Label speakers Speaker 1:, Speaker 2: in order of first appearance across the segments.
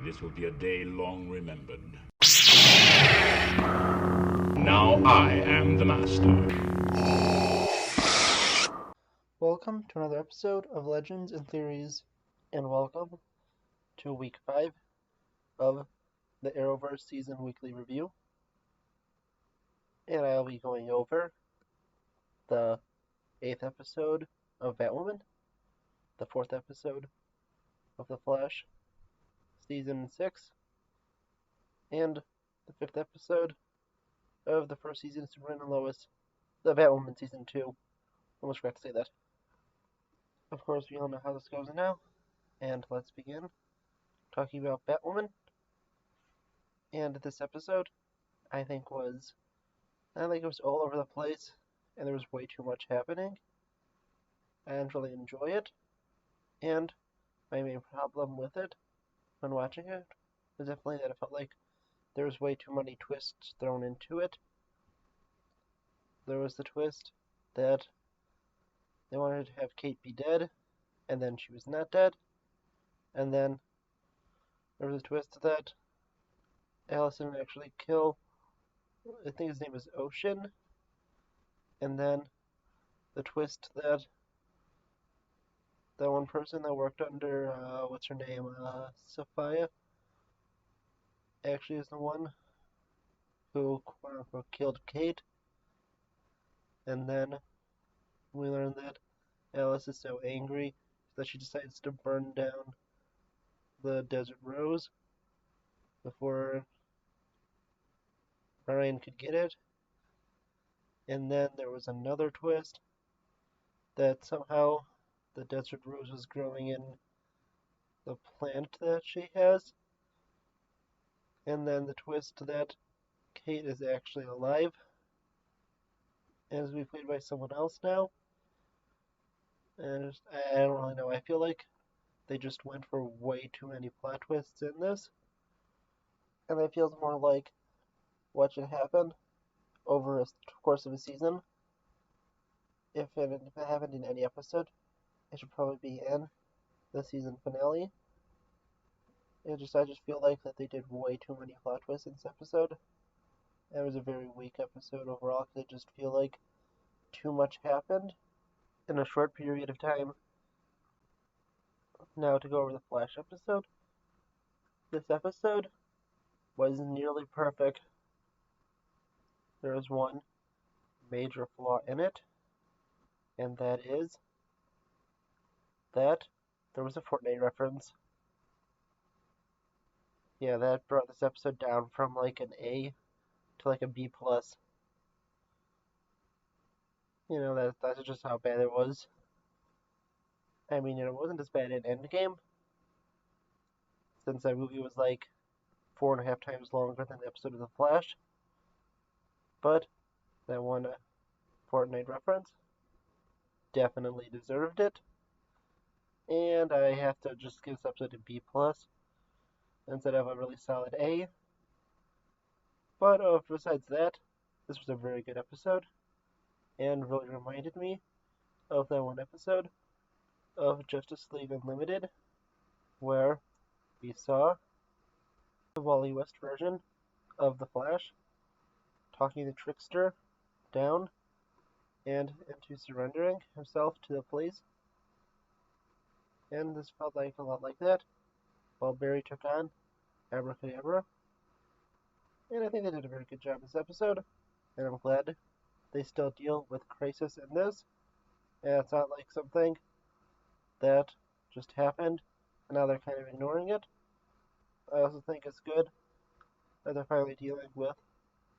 Speaker 1: This will be a day long remembered. Now I am the master.
Speaker 2: Welcome to another episode of Legends and Theories, and welcome to week 5 of the Arrowverse season weekly review. And I'll be going over the 8th episode of Batwoman, the 4th episode of The Flash, season 6, and the 5th episode of the first season of Superman and Lois, the Batwoman season 2. Almost forgot to say that. Of course, we all know how this goes now, and let's begin talking about Batwoman. And this episode, I think it was all over the place, and there was way too much happening. I didn't really enjoy it, and my main problem with it when watching it was definitely that it felt like there was way too many twists thrown into it. There was the twist that they wanted to have Kate be dead, and then she was not dead, and then there was a twist that Allison would actually kill, I think his name is Ocean, and then the twist that one person that worked under, what's her name, Sophia, actually is the one who quote-unquote killed Kate. And then we learn that Alice is so angry that she decides to burn down the Desert Rose before Ryan could get it. And then there was another twist that somehow the Desert Rose was growing in the plant that she has. And then the twist that Kate is actually alive and is being played by someone else now. And I don't really know. I feel like they just went for way too many plot twists in this. And it feels more like what should happen over a course of a season. If it happened in any episode, it should probably be in the season finale. I just feel like that they did way too many plot twists in this episode. It was a very weak episode overall because I just feel like too much happened in a short period of time. Now to go over the Flash episode. This episode was nearly perfect. There is one major flaw in it, and that is that there was a Fortnite reference. Yeah, that brought this episode down from like an A to like a B+. You know, that's just how bad it was. I mean, it wasn't as bad in Endgame, since that movie was like 4.5 times longer than the episode of The Flash. But that one Fortnite reference definitely deserved it. And I have to just give this episode a B+ instead of a really solid A. But besides that, this was a very good episode, and really reminded me of that one episode of Justice League Unlimited, where we saw the Wally West version of the Flash talking the Trickster down and into surrendering himself to the police. And this felt like a lot like that, while Barry took on Abracadabra. And I think they did a very good job this episode, and I'm glad they still deal with Crisis in this. And it's not like something that just happened, and now they're kind of ignoring it. I also think it's good that they're finally dealing with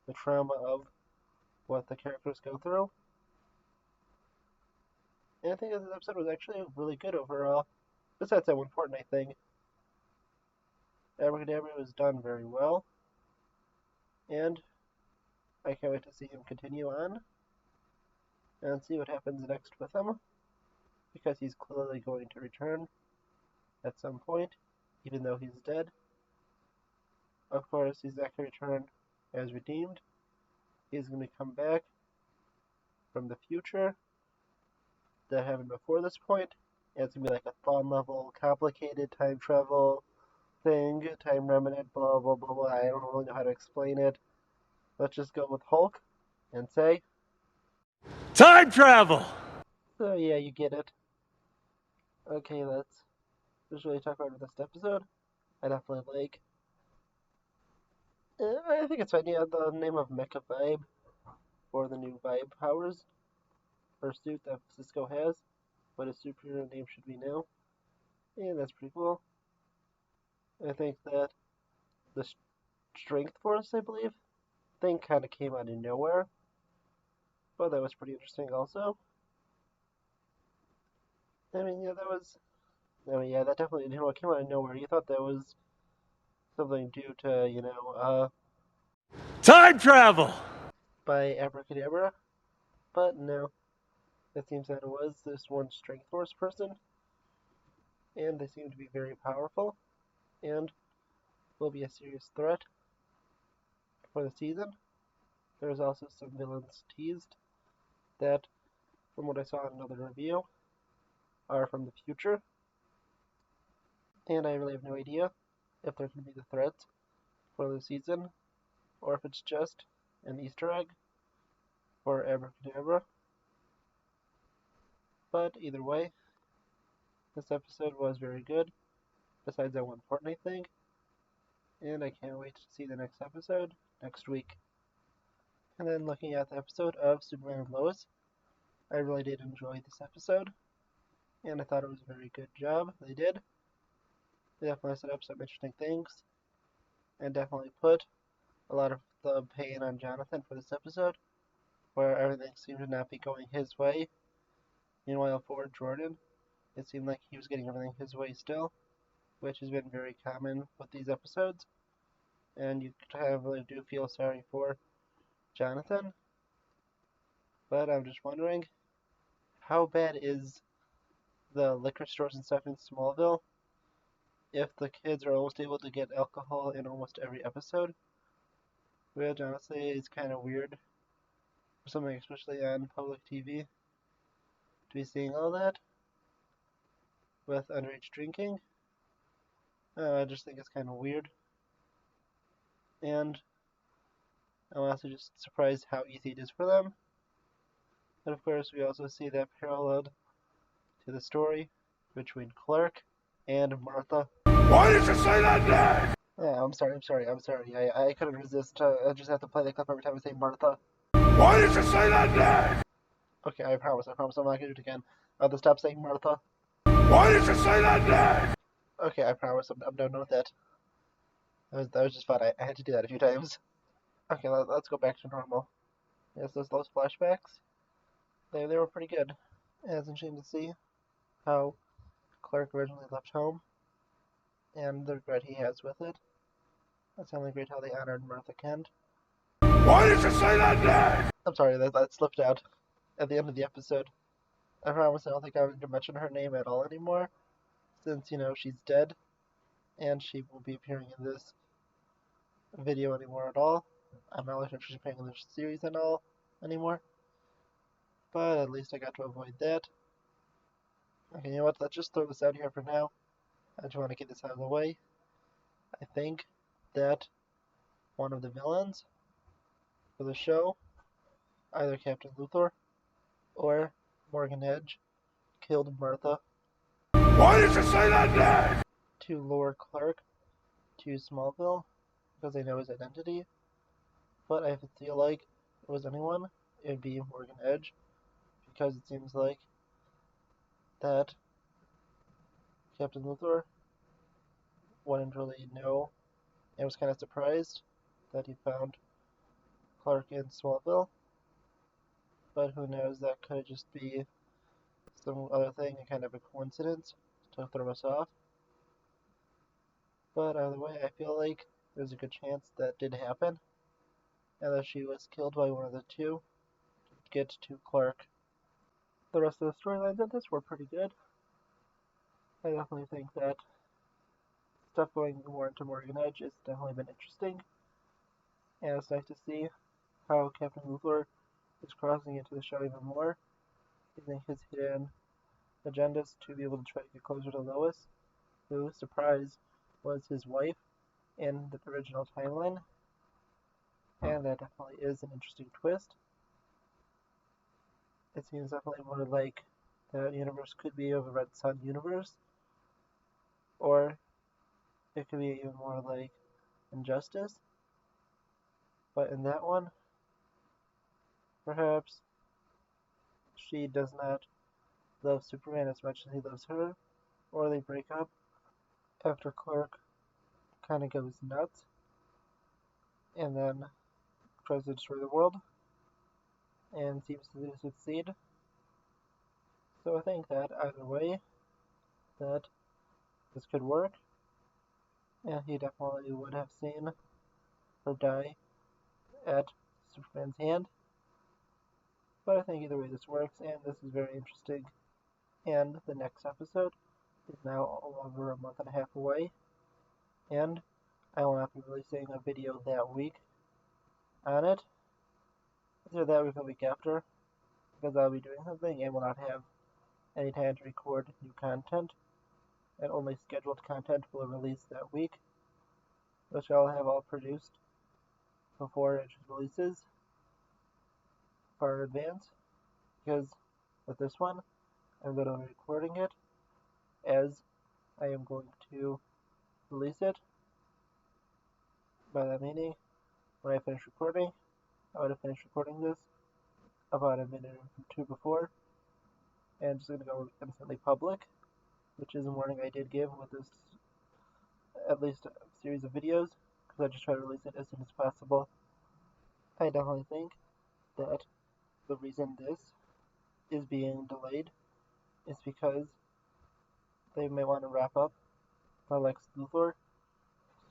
Speaker 2: the trauma of what the characters go through. And I think this episode was actually really good overall, besides that one Fortnite thing. Abracadabra was done very well, and I can't wait to see him continue on and see what happens next with him, because he's clearly going to return at some point, even though he's dead. Of course, he's not going to return as redeemed. He's going to come back from the future that happened before this point, and it's going to be like a Thawne level, complicated time travel, thing, time remnant, blah blah blah blah. I don't really know how to explain it. Let's just go with Hulk and say,
Speaker 3: Time travel!
Speaker 2: so yeah, you get it. Okay, let's just really talk about this episode. I definitely like. I think it's fine. Yeah, the name of Mecha Vibe, or the new Vibe powers, or suit that Cisco has, what his superhero name should be now. Yeah, that's pretty cool. I think that the Strength Force, I believe, thing kind of came out of nowhere, but that was pretty interesting also. I mean, yeah, that was. I mean, yeah, that definitely came out of nowhere. You thought that was something due to,
Speaker 3: Time travel!
Speaker 2: by Abracadabra, but no. It seems that it was this one Strength Force person, and they seem to be very powerful, and will be a serious threat for the season. There's also some villains teased that, from what I saw in another review, are from the future, and I really have no idea if they're going to be the threats for the season, or if it's just an Easter egg for Abracadabra. But either way, this episode was very good, besides that one Fortnite thing, and I can't wait to see the next episode next week. And then looking at the episode of Superman and Lois, I really did enjoy this episode, and I thought it was a very good job they did. They definitely set up some interesting things, and definitely put a lot of the pain on Jonathan for this episode, where everything seemed to not be going his way. Meanwhile, for Jordan, it seemed like he was getting everything his way still, which has been very common with these episodes, and you kind of really do feel sorry for Jonathan. But I'm just wondering, how bad is the liquor stores and stuff in Smallville if the kids are almost able to get alcohol in almost every episode? Which honestly is kind of weird for something, especially on public TV, to be seeing all that with underage drinking. I just think it's kind of weird, and I'm also just surprised how easy it is for them. But of course, we also see that paralleled to the story between Clark and Martha.
Speaker 1: Why did you say that name?
Speaker 2: Yeah, I'm sorry. I couldn't resist. I just have to play the clip every time I say Martha.
Speaker 1: Why did you say that name?
Speaker 2: Okay, I promise, I'm not gonna do it again. I'll just stop saying Martha.
Speaker 1: Why did you say that name?
Speaker 2: Okay, I promise, I'm done with that. That was just fun. I had to do that a few times. Okay, let's go back to normal. Yes, those flashbacks, they were pretty good. And it's interesting to see how Clark originally left home, and the regret he has with it. It's only great how they honored Martha Kent.
Speaker 1: Why did you say that name?
Speaker 2: I'm sorry, that slipped out at the end of the episode. I promise I don't think I'm going to mention her name at all anymore, since, she's dead, and she won't be appearing in this video anymore at all. I'm not really sure if she's appearing in this series at all anymore, but at least I got to avoid that. Okay, you know what, let's just throw this out here for now. I just want to get this out of the way. I think that one of the villains for the show, either Captain Luthor or Morgan Edge, killed Martha
Speaker 1: Why did you say that name?
Speaker 2: to lure Clark to Smallville because they know his identity. But I feel like if it was anyone, it would be Morgan Edge, because it seems like that Captain Luthor wouldn't really know and was kind of surprised that he found Clark in Smallville. But who knows, that could just be some other thing, a kind of a coincidence to throw us off. But either way, I feel like there's a good chance that did happen, and that she was killed by one of the two to get to Clark. The rest of the storylines of this were pretty good. I definitely think that stuff going more into Morgan Edge has definitely been interesting, and it's nice to see how Captain Luthor is crossing into the show even more, using his hidden agendas to be able to try to get closer to Lois, who, surprise, was his wife in the original timeline, and that definitely is an interesting twist. It seems definitely more like that universe could be of a Red Sun universe, or it could be even more like Injustice. But in that one, perhaps she does not love Superman as much as he loves her, or they break up after Clark kind of goes nuts and then tries to destroy the world and seems to succeed. So I think that either way, that this could work, and he definitely would have seen her die at Superman's hand. But I think either way this works, and this is very interesting. And the next episode is now over a month and a half away, and I will not be releasing a video that week on it. Either that week or the week after, because I'll be doing something and will not have any time to record new content, and only scheduled content will release that week, which I'll have all produced before it releases far in advance, because with this one, I'm going to be recording it as I am going to release it. By that meaning, when I finish recording, I would have finished recording this about a minute or two before, and just going to go instantly public, which is a warning I did give with this, at least a series of videos, because I just try to release it as soon as possible. I definitely think that the reason this is being delayed is because they may want to wrap up the Lex Luthor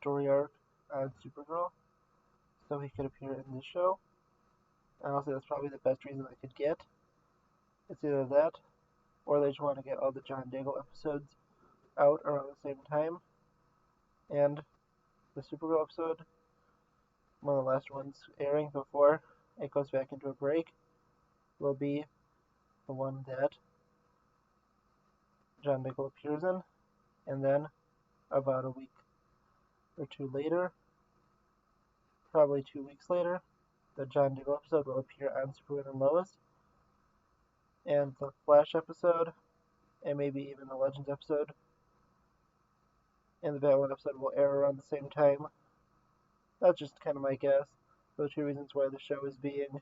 Speaker 2: story arc on Supergirl, so he could appear in this show. Honestly, that's probably the best reason I could get. It's either that, or they just want to get all the John Diggle episodes out around the same time. And the Supergirl episode, one of the last ones airing before it goes back into a break, will be the one that John Diggle appears in. And then, about a week or two later, probably 2 weeks later, the John Diggle episode will appear on Superman and Lois. And the Flash episode, and maybe even the Legends episode, and the Batwoman episode will air around the same time. That's just kind of my guess. Those two reasons why the show is being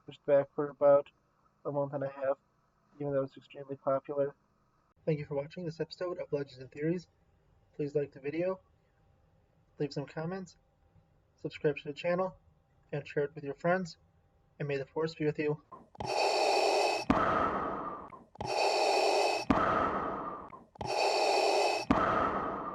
Speaker 2: pushed back for about a month and a half, even though it's extremely popular. Thank you for watching this episode of Legends and Theories. Please like the video, leave some comments, subscribe to the channel, and share it with your friends. And may the Force be with you.